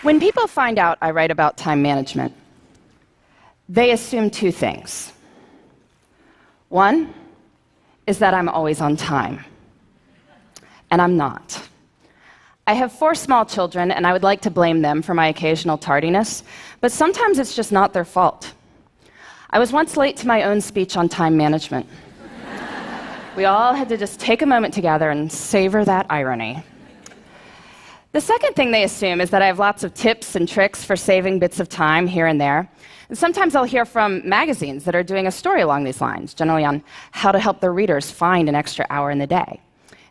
When people find out I write about time management, they assume two things. One is that I'm always on time, and I'm not. I have 4 small children, and I would like to blame them for my occasional tardiness, but sometimes it's just not their fault. I was once late to my own speech on time management. We all had to just take a moment together and savor that irony. The second thing they assume is that I have lots of tips and tricks for saving bits of time here and there. And sometimes I'll hear from magazines that are doing a story along these lines, generally on how to help their readers find an extra hour in the day.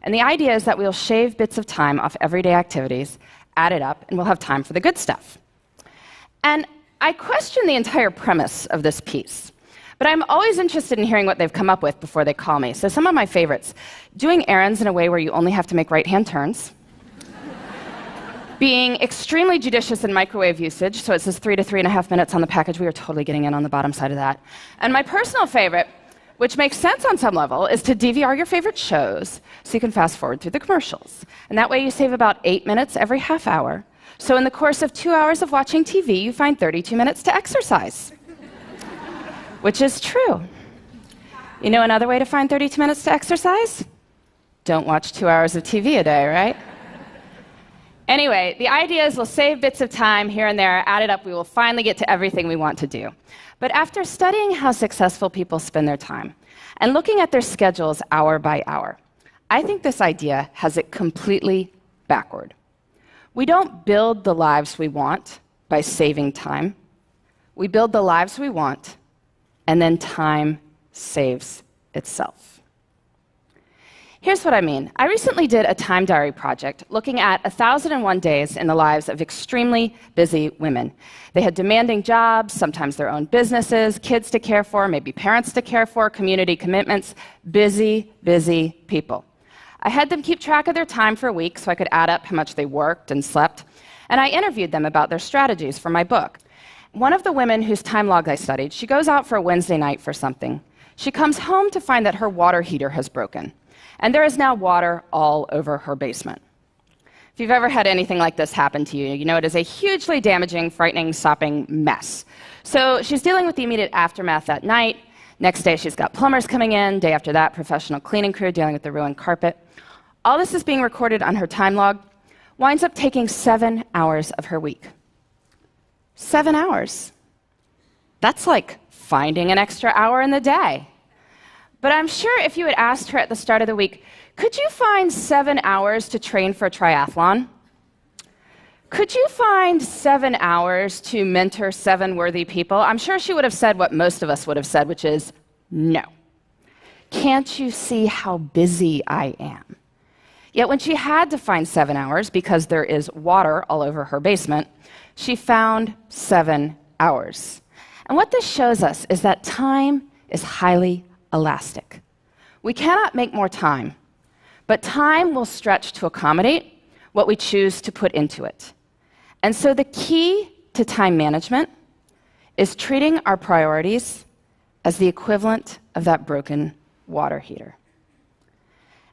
And the idea is that we'll shave bits of time off everyday activities, add it up, and we'll have time for the good stuff. And I question the entire premise of this piece. But I'm always interested in hearing what they've come up with before they call me. So some of my favorites: doing errands in a way where you only have to make right-hand turns, being extremely judicious in microwave usage, so it says 3 to 3.5 minutes on the package. We are totally getting in on the bottom side of that. And my personal favorite, which makes sense on some level, is to DVR your favorite shows so you can fast forward through the commercials. And that way you save about 8 minutes every half hour. So in the course of 2 hours of watching TV, you find 32 minutes to exercise. Which is true. You know another way to find 32 minutes to exercise? Don't watch 2 hours of TV a day, right? Anyway, the idea is we'll save bits of time here and there, add it up, we will finally get to everything we want to do. But after studying how successful people spend their time and looking at their schedules hour by hour, I think this idea has it completely backward. We don't build the lives we want by saving time. We build the lives we want, and then time saves itself. Here's what I mean. I recently did a time diary project looking at 1,001 days in the lives of extremely busy women. They had demanding jobs, sometimes their own businesses, kids to care for, maybe parents to care for, community commitments. Busy, busy people. I had them keep track of their time for a week so I could add up how much they worked and slept, and I interviewed them about their strategies for my book. One of the women whose time log I studied, she goes out for a Wednesday night for something. She comes home to find that her water heater has broken, and there is now water all over her basement. If you've ever had anything like this happen to you, you know it is a hugely damaging, frightening, sopping mess. So she's dealing with the immediate aftermath that night. Next day, she's got plumbers coming in. Day after that, professional cleaning crew dealing with the ruined carpet. All this is being recorded on her time log. Winds up taking 7 hours of her week. 7 hours. That's like finding an extra hour in the day. But I'm sure if you had asked her at the start of the week, could you find 7 hours to train for a triathlon? Could you find 7 hours to mentor 7 worthy people? I'm sure she would have said what most of us would have said, which is no. Can't you see how busy I am? Yet when she had to find 7 hours, because there is water all over her basement, she found 7 hours. And what this shows us is that time is highly elastic. We cannot make more time, but time will stretch to accommodate what we choose to put into it. And so the key to time management is treating our priorities as the equivalent of that broken water heater.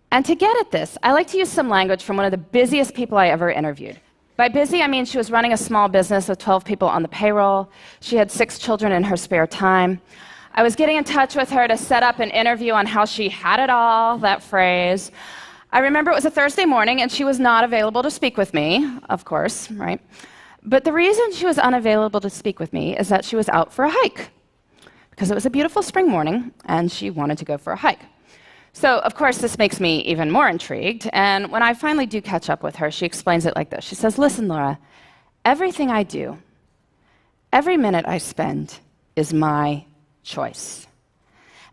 And to get at this, I like to use some language from one of the busiest people I ever interviewed. By busy, I mean she was running a small business with 12 people on the payroll. She had 6 children in her spare time. I was getting in touch with her to set up an interview on how she had it all, that phrase. I remember it was a Thursday morning, and she was not available to speak with me, of course, right? But the reason she was unavailable to speak with me is that she was out for a hike, because it was a beautiful spring morning, and she wanted to go for a hike. So, of course, this makes me even more intrigued, and when I finally do catch up with her, she explains it like this. She says, "Listen, Laura, everything I do, every minute I spend is my choice.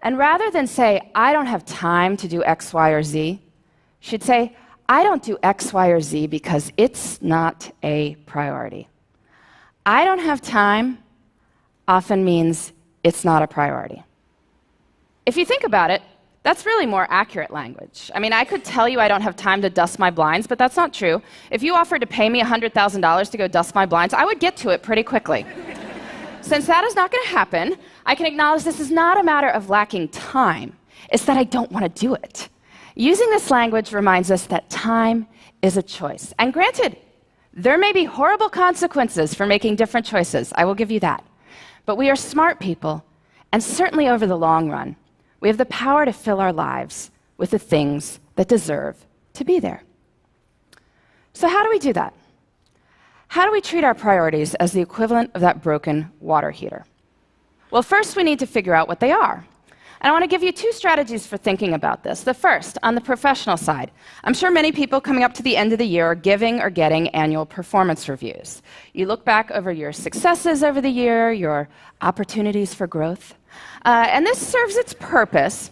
And rather than say, I don't have time to do X, Y, or Z, she'd say, I don't do X, Y, or Z because it's not a priority. I don't have time often means it's not a priority." If you think about it, that's really more accurate language. I mean, I could tell you I don't have time to dust my blinds, but that's not true. If you offered to pay me $100,000 to go dust my blinds, I would get to it pretty quickly. Since that is not going to happen, I can acknowledge this is not a matter of lacking time. It's that I don't want to do it. Using this language reminds us that time is a choice. And granted, There may be horrible consequences for making different choices, I will give you that. But we are smart people, and certainly over the long run, we have the power to fill our lives with the things that deserve to be there. So how do we do that? How do we treat our priorities as the equivalent of that broken water heater? Well, first we need to figure out what they are. And I want to give you 2 strategies for thinking about this. The first, on the professional side. I'm sure many people coming up to the end of the year are giving or getting annual performance reviews. You look back over your successes over the year, your opportunities for growth. And this serves its purpose,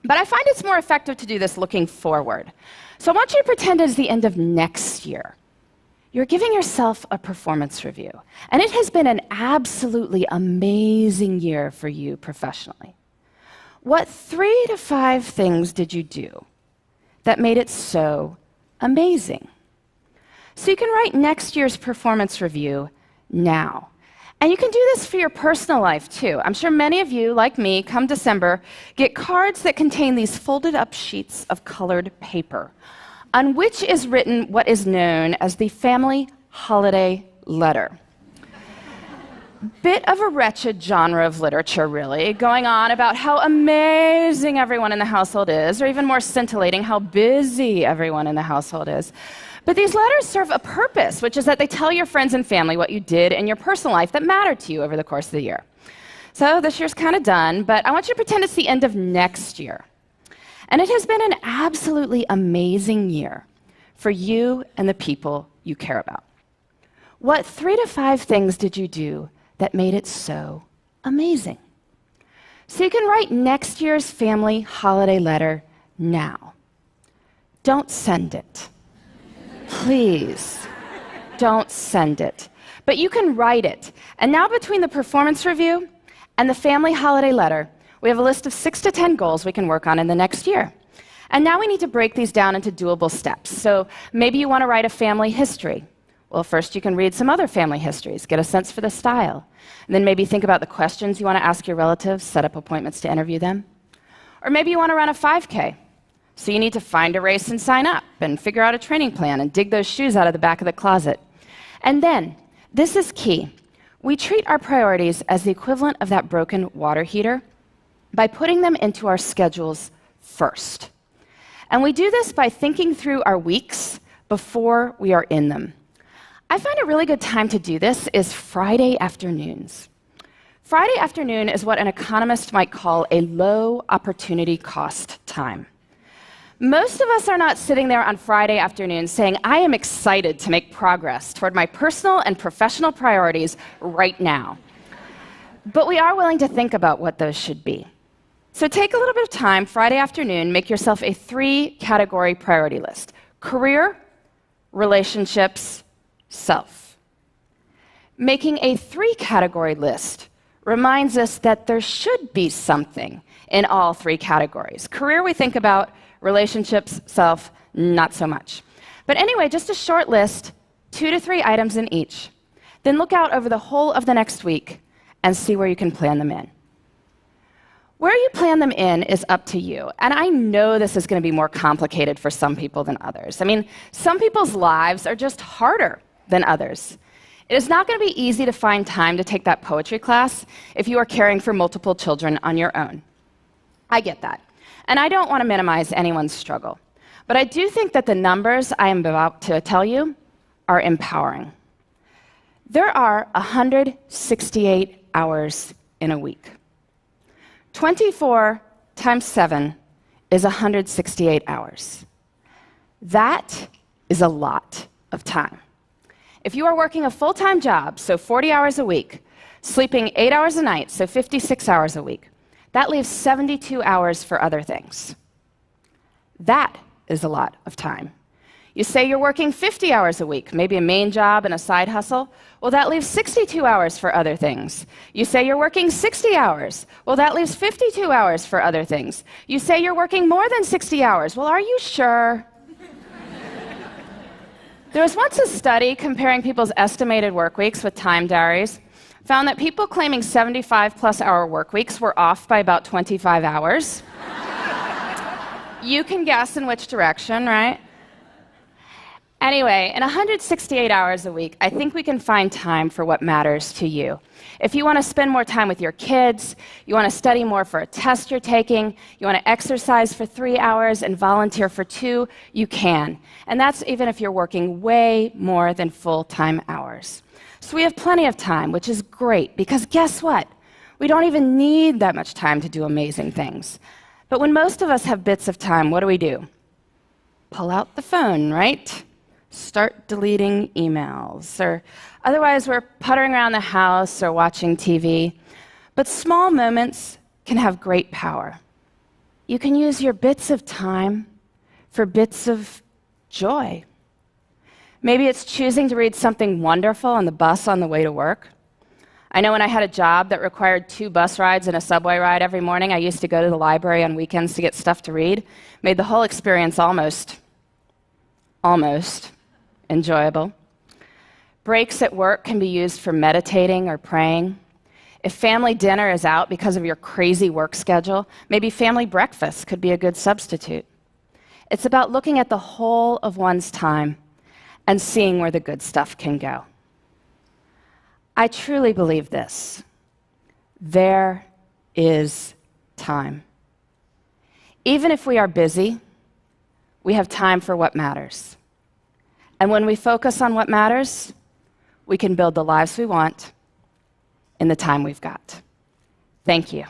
but I find it's more effective to do this looking forward. So I want you to pretend it's the end of next year. You're giving yourself a performance review, and it has been an absolutely amazing year for you professionally. What 3 to 5 things did you do that made it so amazing? So you can write next year's performance review now. And you can do this for your personal life, too. I'm sure many of you, like me, come December, get cards that contain these folded up sheets of colored paper, on which is written what is known as the family holiday letter. Bit of a wretched genre of literature, really, going on about how amazing everyone in the household is, or even more scintillating, how busy everyone in the household is. But these letters serve a purpose, which is that they tell your friends and family what you did in your personal life that mattered to you over the course of the year. So this year's kind of done, but I want you to pretend it's the end of next year. And it has been an absolutely amazing year for you and the people you care about. What 3 to 5 things did you do that made it so amazing? So you can write next year's family holiday letter now. Don't send it. Please, don't send it. But you can write it. And now between the performance review and the family holiday letter, we have a list of 6 to 10 goals we can work on in the next year. And now we need to break these down into doable steps. So maybe you want to write a family history. Well, first you can read some other family histories, get a sense for the style. And then maybe think about the questions you want to ask your relatives, set up appointments to interview them. Or maybe you want to run a 5K. So you need to find a race and sign up, and figure out a training plan, and dig those shoes out of the back of the closet. And then, this is key, we treat our priorities as the equivalent of that broken water heater by putting them into our schedules first. And we do this by thinking through our weeks before we are in them. I find a really good time to do this is Friday afternoons. Friday afternoon is what an economist might call a low opportunity cost time. Most of us are not sitting there on Friday afternoon saying, I am excited to make progress toward my personal and professional priorities right now. But we are willing to think about what those should be. So take a little bit of time Friday afternoon, make yourself a 3-category priority list: career, relationships, self. Making a 3-category list reminds us that there should be something in all 3 categories. Career we think about, relationships, self, not so much. But anyway, just a short list, 2 to 3 items in each. Then look out over the whole of the next week and see where you can plan them in. Where you plan them in is up to you. And I know this is going to be more complicated for some people than others. I mean, some people's lives are just harder than others. It is not going to be easy to find time to take that poetry class if you are caring for multiple children on your own. I get that. And I don't want to minimize anyone's struggle. But I do think that the numbers I am about to tell you are empowering. There are 168 hours in a week. 24 times 7 is 168 hours. That is a lot of time. If you are working a full-time job, so 40 hours a week, sleeping 8 hours a night, so 56 hours a week, that leaves 72 hours for other things. That is a lot of time. You say you're working 50 hours a week, maybe a main job and a side hustle. Well, that leaves 62 hours for other things. You say you're working 60 hours. Well, that leaves 52 hours for other things. You say you're working more than 60 hours. Well, are you sure? There was once a study comparing people's estimated work weeks with time diaries. Found that people claiming 75-plus hour work weeks were off by about 25 hours. You can guess in which direction, right? Anyway, in 168 hours a week, I think we can find time for what matters to you. If you want to spend more time with your kids, you want to study more for a test you're taking, you want to exercise for 3 hours and volunteer for 2, you can. And that's even if you're working way more than full-time hours. So we have plenty of time, which is great, because guess what? We don't even need that much time to do amazing things. But when most of us have bits of time, what do? Pull out the phone, right? Start deleting emails, or otherwise we're puttering around the house or watching TV. But small moments can have great power. You can use your bits of time for bits of joy. Maybe it's choosing to read something wonderful on the bus on the way to work. I know when I had a job that required 2 bus rides and a subway ride every morning, I used to go to the library on weekends to get stuff to read. Made the whole experience almost enjoyable. Breaks at work can be used for meditating or praying. If family dinner is out because of your crazy work schedule, maybe family breakfast could be a good substitute. It's about looking at the whole of one's time and seeing where the good stuff can go. I truly believe this. There is time. Even if we are busy, we have time for what matters. And when we focus on what matters, we can build the lives we want in the time we've got. Thank you.